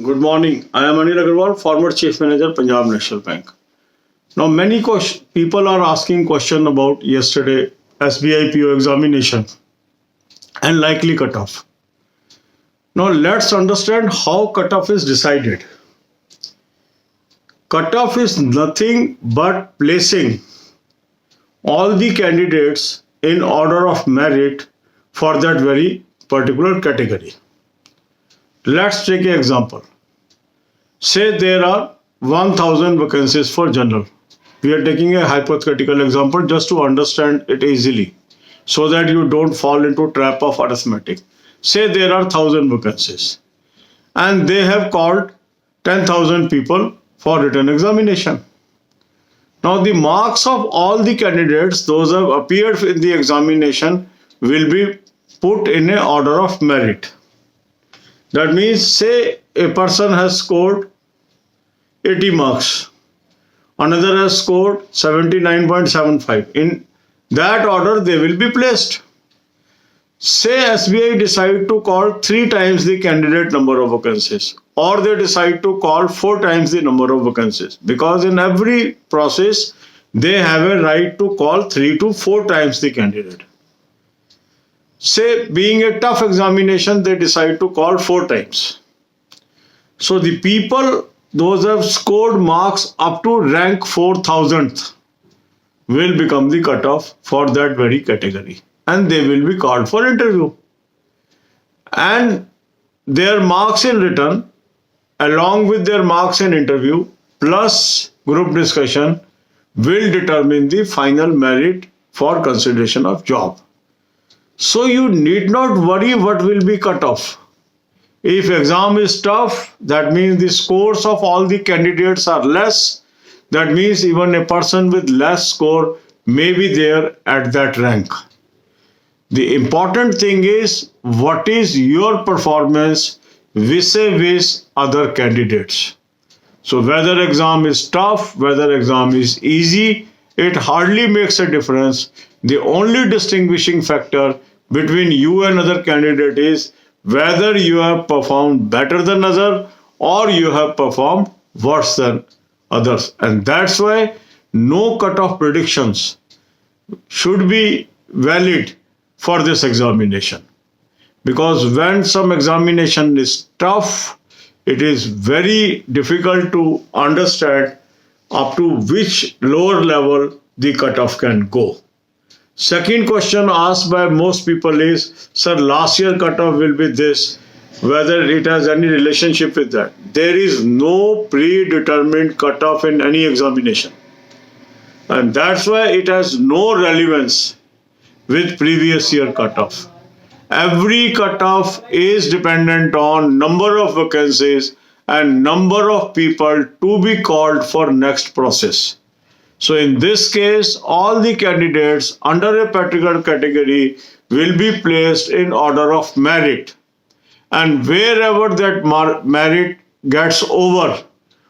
Good morning. I am Anil Agarwal, former Chief Manager, Punjab National Bank. Now, many people are asking question about yesterday SBI PO examination and likely cutoff. Now, let's understand how cutoff is decided. Cutoff is nothing but placing all the candidates in order of merit for that very particular category. Let's take an example. Say there are 1000 vacancies for general. We are taking a hypothetical example just to understand it easily so that you don't fall into trap of arithmetic. Say there are 1000 vacancies and they have called 10,000 people for written examination. Now the marks of all the candidates, those who have appeared in the examination, will be put in a order of merit. That means, say a person has scored 80 marks, another has scored 79.75. In that order, they will be placed. Say SBI decide to call 3 times the candidate number of vacancies, or they decide to call 4 times the number of vacancies, because in every process, they have a right to call 3 to 4 times the candidate. Say, being a tough examination, they decide to call 4 times. So the people, those who have scored marks up to rank 4000th, will become the cutoff for that very category, and they will be called for interview. And their marks in written, along with their marks in interview, plus group discussion, will determine the final merit for consideration of job. So you need not worry what will be cut off. If exam is tough, that means the scores of all the candidates are less. That means even a person with less score may be there at that rank. The important thing is what is your performance vis-a-vis other candidates. So whether exam is tough, whether exam is easy, it hardly makes a difference. The only distinguishing factor between you and other candidate is whether you have performed better than other or you have performed worse than others. And that's why no cutoff predictions should be valid for this examination. Because when some examination is tough, it is very difficult to understand up to which lower level the cutoff can go. Second question asked by most people is, sir, last year cutoff will be this, whether it has any relationship with that. There is no predetermined cutoff in any examination. And that's why it has no relevance with previous year cutoff. Every cutoff is dependent on number of vacancies and number of people to be called for next process. So in this case, all the candidates under a particular category will be placed in order of merit. And wherever that merit gets over,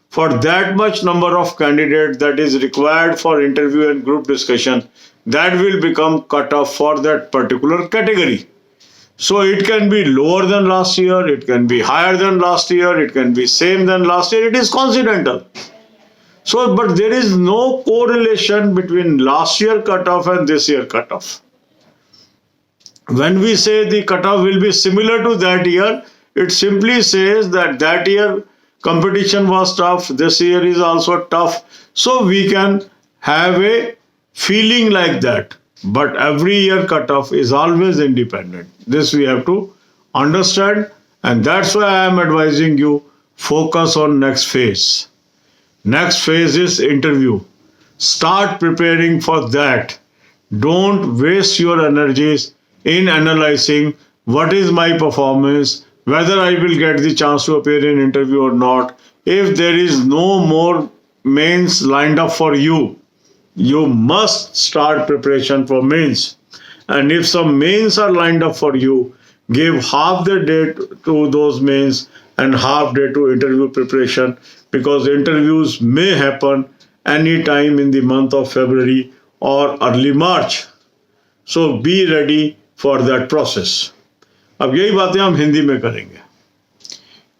for that much number of candidates that is required for interview and group discussion, that will become cutoff for that particular category. So it can be lower than last year, it can be higher than last year, it can be same than last year, it is coincidental. So, but there is no correlation between last year cutoff and this year cutoff. When we say the cutoff will be similar to that year, it simply says that that year competition was tough, this year is also tough. So we can have a feeling like that. But every year cutoff is always independent. This we have to understand, and that's why I am advising you focus on next phase. Next phase is interview. Start preparing for that. Don't waste your energies in analyzing what is my performance, whether I will get the chance to appear in interview or not. If there is no more mains lined up for you, you must start preparation for mains. And if some mains are lined up for you, give half the day to those mains and half day to interview preparation, because interviews may happen any time in the month of February or early March. So be ready for that process. अब यही बातें हम हिंदी में करेंगे.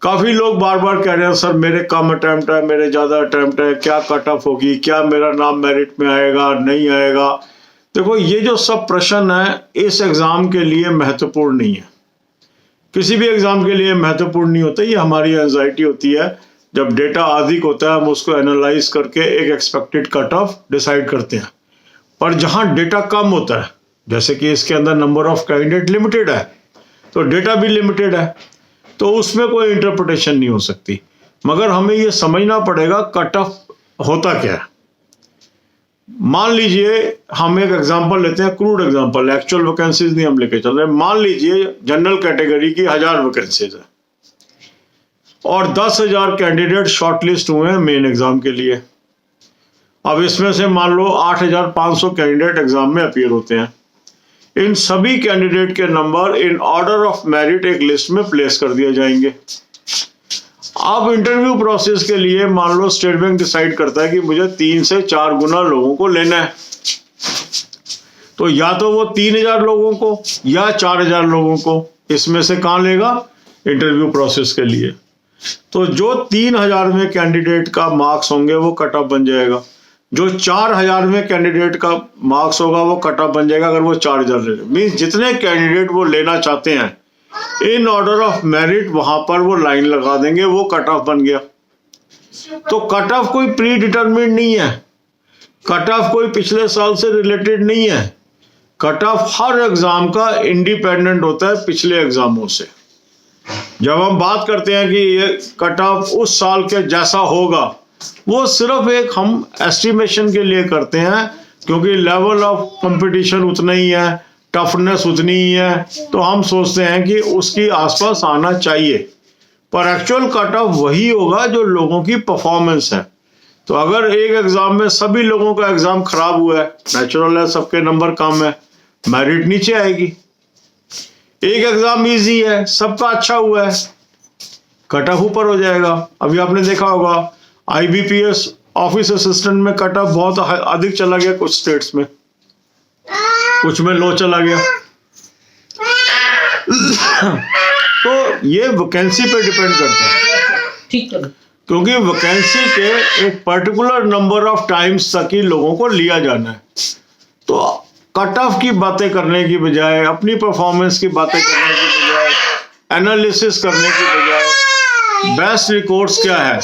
काफ़ी लोग बार बार कह रहे हैं सर मेरे कम अटैम्प्ट है, मेरे ज़्यादा अटैम्प्ट है, क्या कट ऑफ होगी, क्या मेरा नाम मेरिट में आएगा नहीं आएगा। देखो ये जो सब प्रश्न है इस एग्ज़ाम के लिए महत्वपूर्ण नहीं है, किसी भी एग्ज़ाम के लिए महत्वपूर्ण नहीं होता। ये हमारी एंजाइटी होती है जब डेटा अधिक होता है हम उसको एनालाइज करके एक एक्सपेक्टेड कट ऑफ डिसाइड करते हैं। पर जहाँ डेटा कम होता है, जैसे कि इसके अंदर नंबर ऑफ कैंडिडेट लिमिटेड है तो डेटा भी लिमिटेड है, तो उसमें कोई इंटरप्रिटेशन नहीं हो सकती। मगर हमें ये समझना पड़ेगा कट ऑफ होता क्या है। मान लीजिए हम एक एग्जांपल लेते हैं, क्रूड एग्जांपल, एक्चुअल वैकेंसीज नहीं हम लेके चल रहे। मान लीजिए जनरल कैटेगरी की 1000 वैकेंसीज है और 10,000 कैंडिडेट शॉर्टलिस्ट हुए हैं मेन एग्जाम के लिए। अब इसमें से मान लो 8,500 कैंडिडेट एग्जाम में अपीयर होते हैं। इन सभी कैंडिडेट के number in order of merit एक लिस्ट में प्लेस कर दिए जाएंगे। अब इंटरव्यू प्रोसेस के लिए मान लो स्टेट बैंक डिसाइड करता है कि मुझे 3 से 4 गुना लोगों को लेना है, तो या तो वो 3,000 लोगों को या 4,000 लोगों को इसमें से कहाँ लेगा इंटरव्यू प्रोसेस के लिए। तो जो 3,000 में कैंडिडेट का मार्क्स होंगे वो कट ऑफ बन जाएगा, जो 4,000 में कैंडिडेट का मार्क्स होगा वो कट ऑफ बन जाएगा अगर वो 4,000 ले रहे। मीन्स जितने कैंडिडेट वो लेना चाहते हैं इन ऑर्डर ऑफ मेरिट वहां पर वो लाइन लगा देंगे, वो कट ऑफ बन गया। तो कट ऑफ कोई प्री डिटरमिन्ड नहीं है, कट ऑफ कोई पिछले साल से रिलेटेड नहीं है। कट ऑफ हर एग्जाम का इंडिपेंडेंट होता है पिछले एग्जामों से। जब हम बात करते हैं कि ये कट ऑफ उस साल के जैसा होगा, वो सिर्फ एक हम एस्टिमेशन के लिए करते हैं, क्योंकि लेवल ऑफ कंपटीशन उतना ही है, टफनेस उतनी ही है, तो हम सोचते हैं कि उसकी आसपास आना चाहिए। पर एक्चुअल कट ऑफ वही होगा जो लोगों की परफॉर्मेंस है। तो अगर एक एग्जाम में सभी लोगों का एग्जाम खराब हुआ है, नेचुरल है, सबके नंबर कम है, मेरिट नीचे आएगी। एक एग्जाम इजी है, सबका अच्छा हुआ है, कट ऑफ ऊपर हो जाएगा। अभी आपने देखा होगा IBPS ऑफिस असिस्टेंट में कट ऑफ बहुत अधिक चला गया कुछ स्टेट्स में, कुछ में लो चला गया। तो ये वैकेंसी पे डिपेंड करता है, ठीक है, क्योंकि वैकेंसी के एक पर्टिकुलर नंबर ऑफ टाइम्स तक ही लोगों को लिया जाना है। तो कट ऑफ की बातें करने की बजाय, अपनी परफॉर्मेंस की बातें करने की बजाय, एनालिसिस करने की बजाय बेस्ट रिकॉर्ड्स क्या है?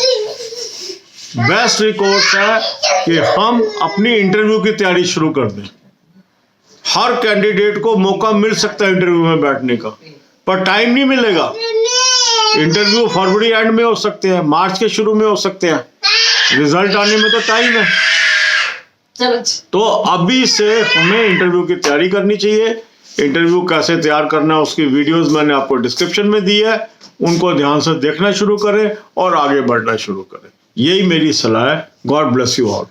बेस्ट रिकॉर्ड्स है कि हम अपनी इंटरव्यू की तैयारी शुरू कर दें। हर कैंडिडेट को मौका मिल सकता है इंटरव्यू में बैठने का, पर टाइम नहीं मिलेगा। इंटरव्यू फरवरी एंड में हो सकते हैं, मार्च के शुरू में हो सकते हैं, रिजल्ट आने में तो टाइम है। तो अभी से हमें इंटरव्यू की तैयारी करनी चाहिए। इंटरव्यू कैसे तैयार करना है उसकी वीडियोस मैंने आपको डिस्क्रिप्शन में दी है, उनको ध्यान से देखना शुरू करें और आगे बढ़ना शुरू करें। यही मेरी सलाह है। God bless you all.